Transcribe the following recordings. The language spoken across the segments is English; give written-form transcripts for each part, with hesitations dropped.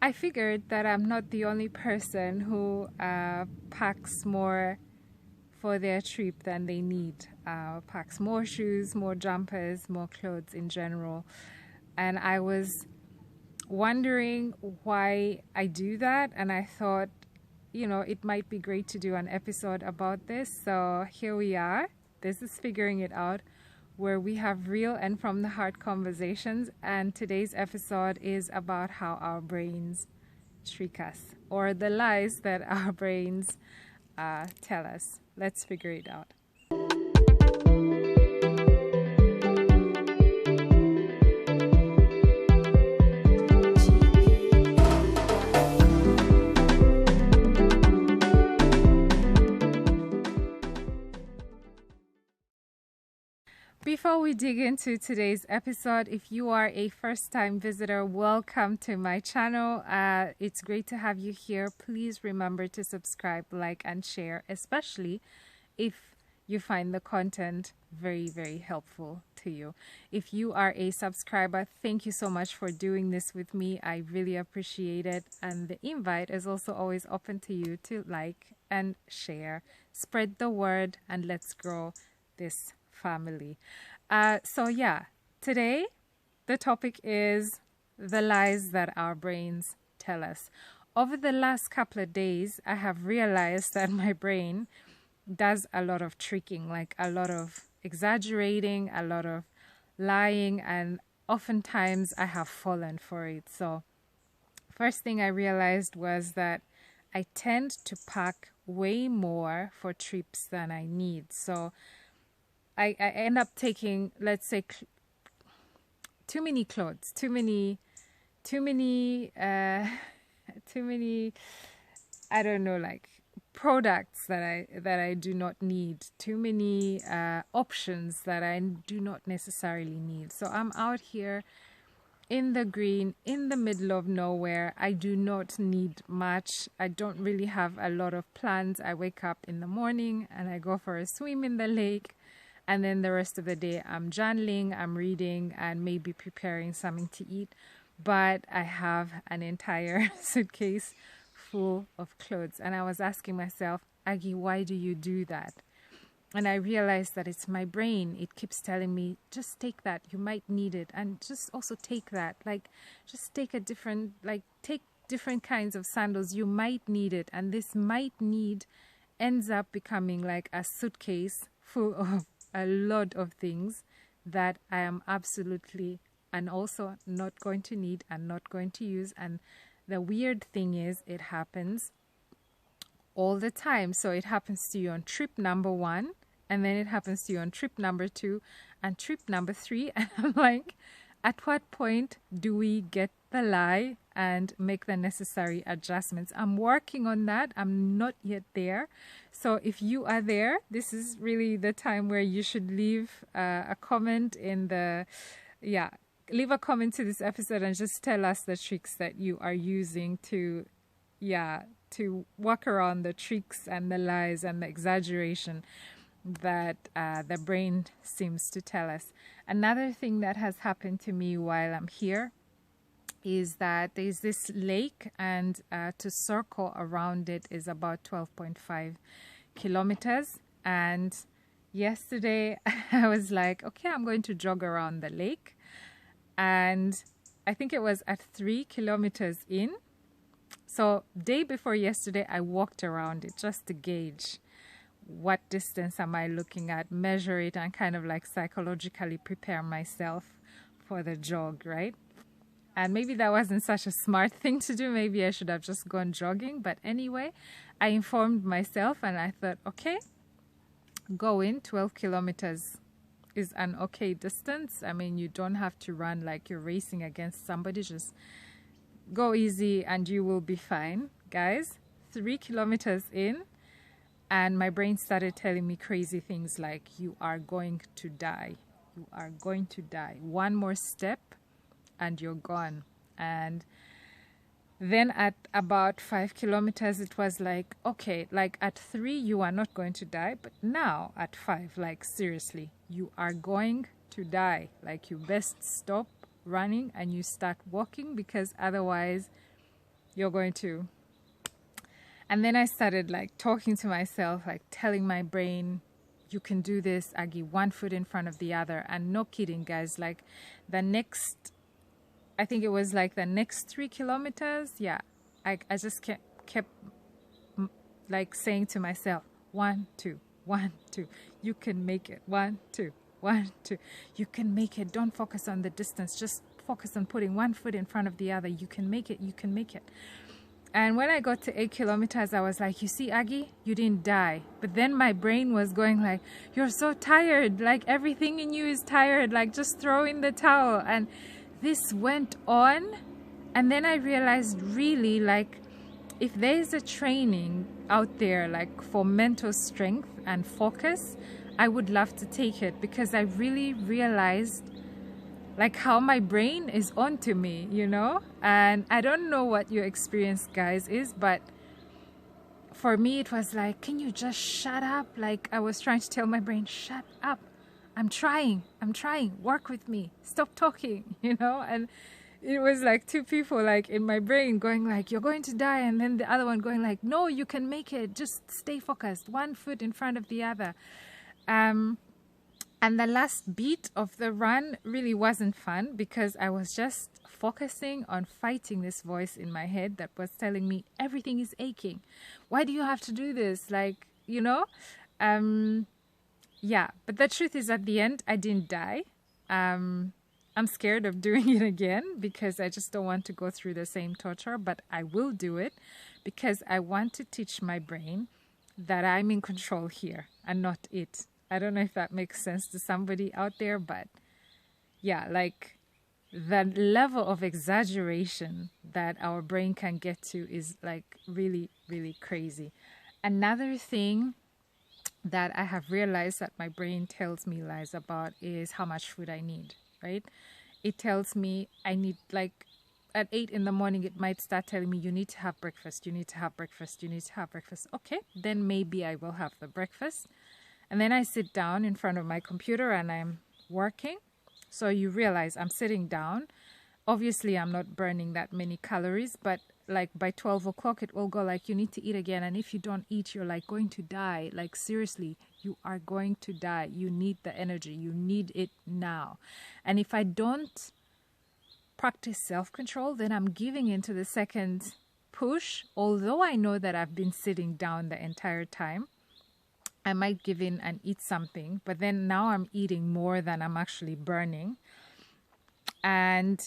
I figured that I'm not the only person who packs more for their trip than they need. Packs more shoes, more jumpers, more clothes in general. And I was wondering why I do that, and I thought, it might be great to do an episode about this. So here we are. This is Figuring It Out, where we have real and from the heart conversations. And today's episode is about how our brains trick us, or the lies that our brains tell us. Let's figure it out. Before we dig into today's episode, if you are a first-time visitor, welcome to my channel. It's great to have you here. Please remember to subscribe, like, and share, especially if you find the content very, very helpful to you. If you are a subscriber, thank you so much for doing this with me. I really appreciate it. And the invite is also always open to you to like and share. Spread the word and let's grow this family. So yeah, today the topic is the lies that our brains tell us. Over the last couple of days, I have realized that my brain does a lot of tricking, like a lot of exaggerating, a lot of lying, and oftentimes I have fallen for it. So first thing I realized was that I tend to pack way more for trips than I need. So I end up taking, let's say, too many clothes, too many, I don't know, like products that I do not need, too many options that I do not necessarily need. So I'm out here in the green, in the middle of nowhere. I do not need much. I don't really have a lot of plans. I wake up in the morning and I go for a swim in the lake. And then the rest of the day, I'm journaling, I'm reading, and maybe preparing something to eat. But I have an entire suitcase full of clothes. And I was asking myself, Aggie, why do you do that? And I realized that it's my brain. It keeps telling me, just take that. You might need it. And just also take that. Like, just take take different kinds of sandals. You might need it. And this might need ends up becoming like a suitcase full of a lot of things that I am absolutely and also not going to need and not going to use. And the weird thing is, it happens all the time. So it happens to you on trip number 1, and then it happens to you on trip number 2 and trip number 3. And I'm like, at what point do we get the lie and make the necessary adjustments? I'm working on that. I'm not yet there. So if you are there, this is really the time where you should leave a comment in the, leave a comment to this episode and just tell us the tricks that you are using to walk around the tricks and the lies and the exaggeration that the brain seems to tell us. Another thing that has happened to me while I'm here is that there's this lake, and to circle around it is about 12.5 kilometers. And yesterday I was like, okay, I'm going to jog around the lake. And I think it was at 3 kilometers in. So day before yesterday, I walked around it just to gauge what distance am I looking at, measure it, and kind of like psychologically prepare myself for the jog, right? And maybe that wasn't such a smart thing to do. Maybe I should have just gone jogging. But anyway, I informed myself and I thought, okay, go in. 12 kilometers is an okay distance. I mean, you don't have to run like you're racing against somebody. Just go easy and you will be fine. Guys, 3 kilometers in, and my brain started telling me crazy things like, you are going to die. You are going to die. One more step and you're gone. And then at about 5 kilometers, it was like, okay, like at 3, you are not going to die. But now at 5, like seriously, you are going to die. Like you best stop running and you start walking, because otherwise you're going to. And then I started like talking to myself, like telling my brain, you can do this, Aggie, one foot in front of the other. And no kidding, guys, like I think it was like the next 3 kilometers. Yeah, I just kept like saying to myself, 1, 2, 1, 2, you can make it. 1, 2, 1, 2, you can make it. Don't focus on the distance. Just focus on putting one foot in front of the other. You can make it. You can make it. And when I got to 8 kilometers, I was like, you see, Aggie, you didn't die. But then my brain was going like, you're so tired. Like everything in you is tired. Like just throw in the towel. And this went on. And then I realized really like if there's a training out there like for mental strength and focus, I would love to take it, because I really realized like how my brain is onto me, you know? And I don't know what your experience, guys, is, but for me it was like, can you just shut up? Like I was trying to tell my brain, shut up. I'm trying, work with me, stop talking, you know? And it was like two people like in my brain going like, you're going to die, and then the other one going like, no, you can make it, just stay focused, one foot in front of the other. And the last beat of the run really wasn't fun, because I was just focusing on fighting this voice in my head that was telling me everything is aching. Why do you have to do this? Like, you know? Yeah, but the truth is at the end, I didn't die. I'm scared of doing it again because I just don't want to go through the same torture, but I will do it because I want to teach my brain that I'm in control here and not it. I don't know if that makes sense to somebody out there, but yeah, like the level of exaggeration that our brain can get to is like really, really crazy. Another thing that I have realized that my brain tells me lies about is how much food I need, right? It tells me I need, like at 8 in the morning, it might start telling me you need to have breakfast, you need to have breakfast, you need to have breakfast. Okay, then maybe I will have the breakfast. And then I sit down in front of my computer and I'm working. So you realize I'm sitting down. Obviously, I'm not burning that many calories, but like by 12 o'clock, it will go like, you need to eat again. And if you don't eat, you're like going to die. Like seriously, you are going to die. You need the energy. You need it now. And if I don't practice self-control, then I'm giving into the second push. Although I know that I've been sitting down the entire time, I might give in and eat something, but then now I'm eating more than I'm actually burning. And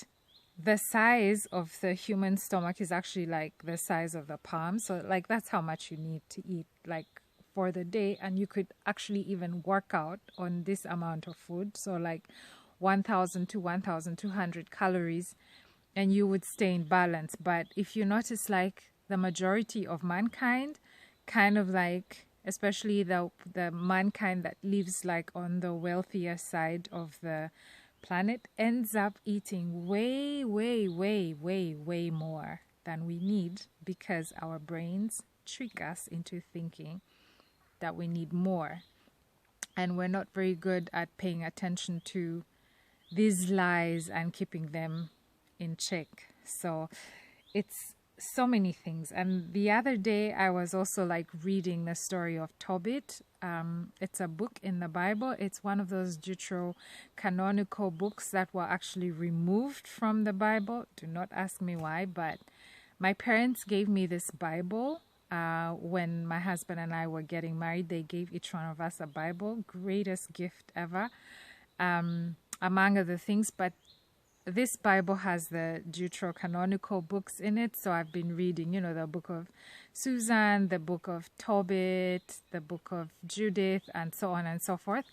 the size of the human stomach is actually like the size of the palm. So like that's how much you need to eat like for the day. And you could actually even work out on this amount of food. So like 1,000 to 1,200 calories, and you would stay in balance. But if you notice, like the majority of mankind kind of like, especially the mankind that lives like on the wealthier side of the planet, ends up eating way more than we need, because our brains trick us into thinking that we need more. And we're not very good at paying attention to these lies and keeping them in check. So it's so many things. And the other day I was also like reading the story of Tobit. It's a book in the Bible. It's one of those deuterocanonical books that were actually removed from the Bible. Do not ask me why, but my parents gave me this Bible when my husband and I were getting married. They gave each one of us a Bible. Greatest gift ever, among other things. But this Bible has the deuterocanonical books in it. So I've been reading, you know, the book of Susan, the book of Tobit, the book of Judith, and so on and so forth.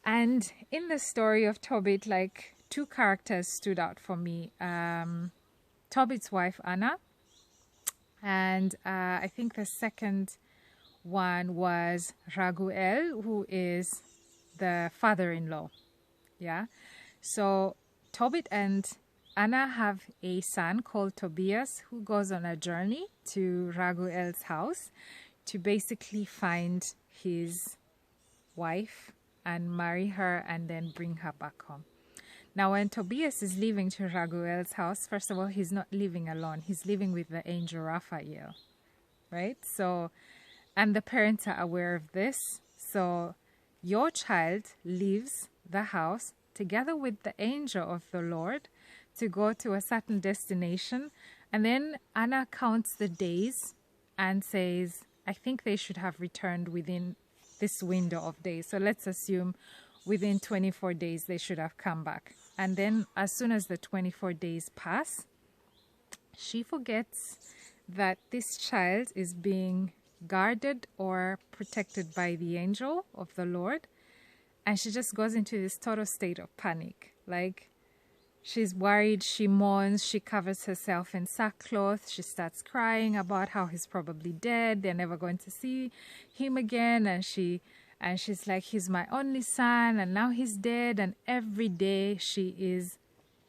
And in the story of Tobit, like two characters stood out for me. Tobit's wife, Anna, and I think the second one was Raguel, who is the father-in-law. Yeah. So Tobit and Anna have a son called Tobias, who goes on a journey to Raguel's house to basically find his wife and marry her and then bring her back home. Now, when Tobias is leaving to Raguel's house, first of all, he's not living alone. He's living with the angel Raphael, right? So, and the parents are aware of this. So, your child leaves the house together with the angel of the Lord to go to a certain destination. And then Anna counts the days and says, I think they should have returned within this window of days. So let's assume within 24 days they should have come back. And then as soon as the 24 days pass, she forgets that this child is being guarded or protected by the angel of the Lord. And she just goes into this total state of panic. Like, she's worried, she mourns, she covers herself in sackcloth, she starts crying about how he's probably dead, they're never going to see him again, and she's like, he's my only son, and now he's dead, and every day she is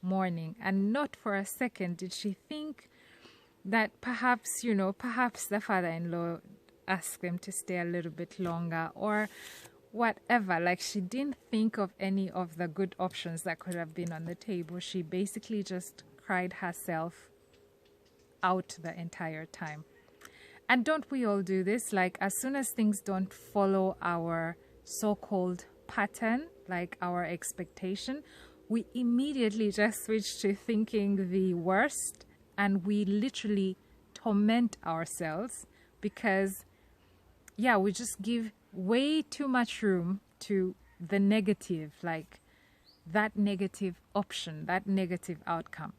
mourning. And not for a second did she think that perhaps the father-in-law asked them to stay a little bit longer or whatever. Like, she didn't think of any of the good options that could have been on the table. She basically just cried herself out the entire time. And don't we all do this? Like, as soon as things don't follow our so-called pattern, like our expectation, we immediately just switch to thinking the worst, and we literally torment ourselves because, yeah, we just give way too much room to the negative, like that negative option, that negative outcome.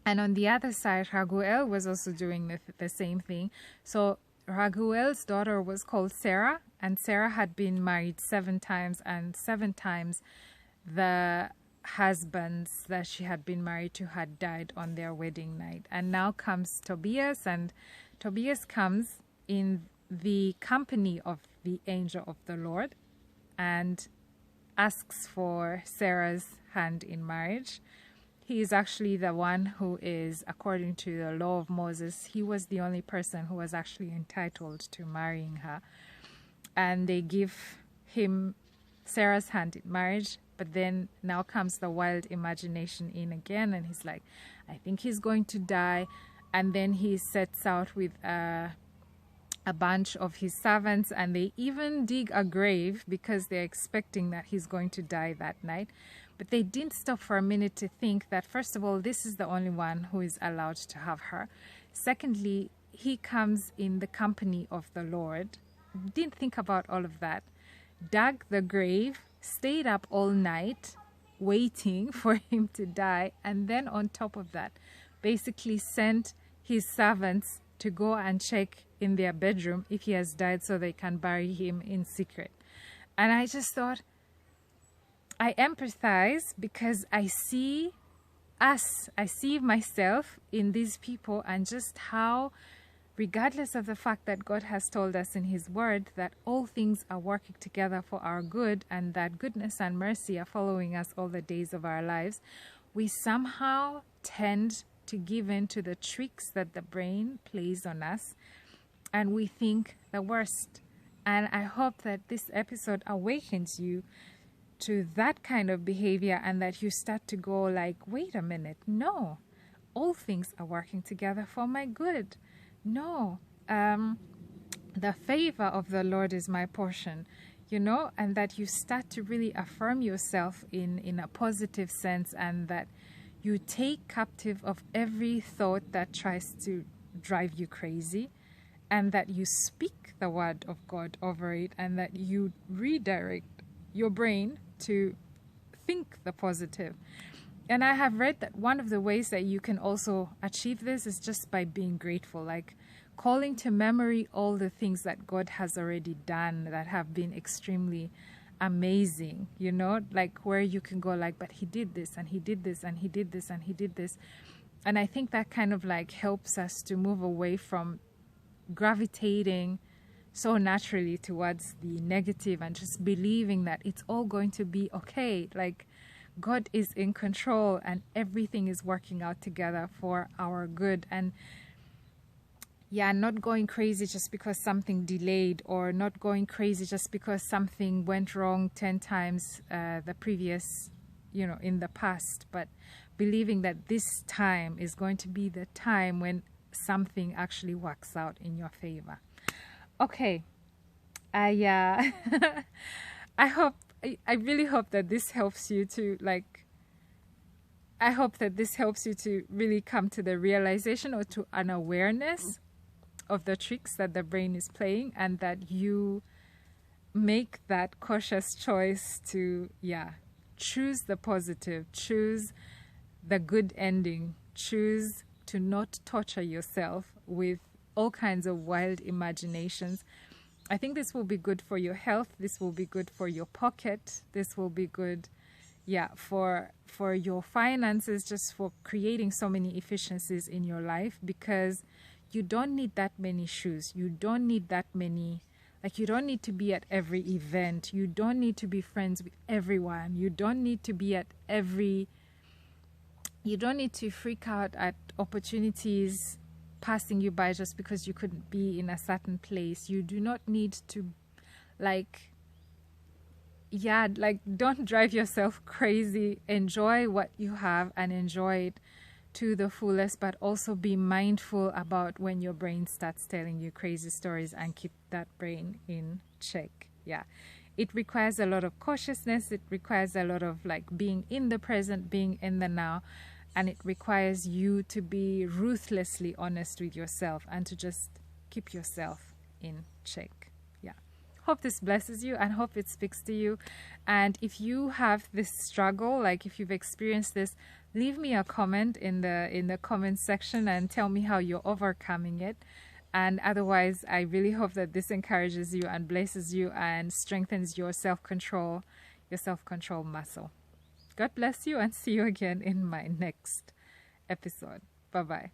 And on the other side, Raguel was also doing the same thing. So Raguel's daughter was called Sarah, and Sarah had been married 7 times, and 7 times the husbands that she had been married to had died on their wedding night. And now comes Tobias, and Tobias comes in the company of the angel of the Lord and asks for Sarah's hand in marriage. He is actually the one who is, according to the law of Moses, he was the only person who was actually entitled to marrying her. And they give him Sarah's hand in marriage, but then now comes the wild imagination in again, and he's like, I think he's going to die. And then he sets out with a bunch of his servants, and they even dig a grave because they're expecting that he's going to die that night. But they didn't stop for a minute to think that, first of all, this is the only one who is allowed to have her. Secondly, he comes in the company of the Lord. Didn't think about all of that. Dug the grave, stayed up all night waiting for him to die, and then on top of that, basically sent his servants to go and check in their bedroom if he has died so they can bury him in secret. And I just thought, I empathize because I see us, I see myself in these people, and just how, regardless of the fact that God has told us in his word that all things are working together for our good and that goodness and mercy are following us all the days of our lives, we somehow tend to give in to the tricks that the brain plays on us, and we think the worst. And I hope that this episode awakens you to that kind of behavior, and that you start to go like, wait a minute, no, all things are working together for my good. No, the favor of the Lord is my portion, and that you start to really affirm yourself in a positive sense, and that you take captive of every thought that tries to drive you crazy, and that you speak the word of God over it, and that you redirect your brain to think the positive. And I have read that one of the ways that you can also achieve this is just by being grateful, like calling to memory all the things that God has already done that have been extremely amazing, like where you can go like, but he did this, and he did this, and he did this, and he did this. And I think that kind of like helps us to move away from gravitating so naturally towards the negative and just believing that it's all going to be okay. Like, God is in control and everything is working out together for our good. And yeah, not going crazy just because something delayed, or not going crazy just because something went wrong 10 times the previous in the past, but believing that this time is going to be the time when something actually works out in your favor. Okay. I I really hope that this helps you to I hope that this helps you to really come to the realization or to an awareness of the tricks that the brain is playing, and that you make that cautious choice to, choose the positive, choose the good ending, choose to not torture yourself with all kinds of wild imaginations. I think this will be good for your health. This will be good for your pocket. This will be good, for your finances, just for creating so many efficiencies in your life, because you don't need that many shoes. You don't need that many, you don't need to be at every event. You don't need to be friends with everyone. You don't need to be at you don't need to freak out at opportunities passing you by just because you couldn't be in a certain place. You do not need to don't drive yourself crazy. Enjoy what you have and enjoy it to the fullest, but also be mindful about when your brain starts telling you crazy stories, and keep that brain in check. It requires a lot of cautiousness. It requires a lot of being in the present, being in the now. And it requires you to be ruthlessly honest with yourself and to just keep yourself in check. Hope this blesses you, and hope it speaks to you. And if you have this struggle, if you've experienced this, leave me a comment in the comment section and tell me how you're overcoming it. And otherwise, I really hope that this encourages you and blesses you and strengthens your self-control muscle. God bless you, and see you again in my next episode. Bye-bye.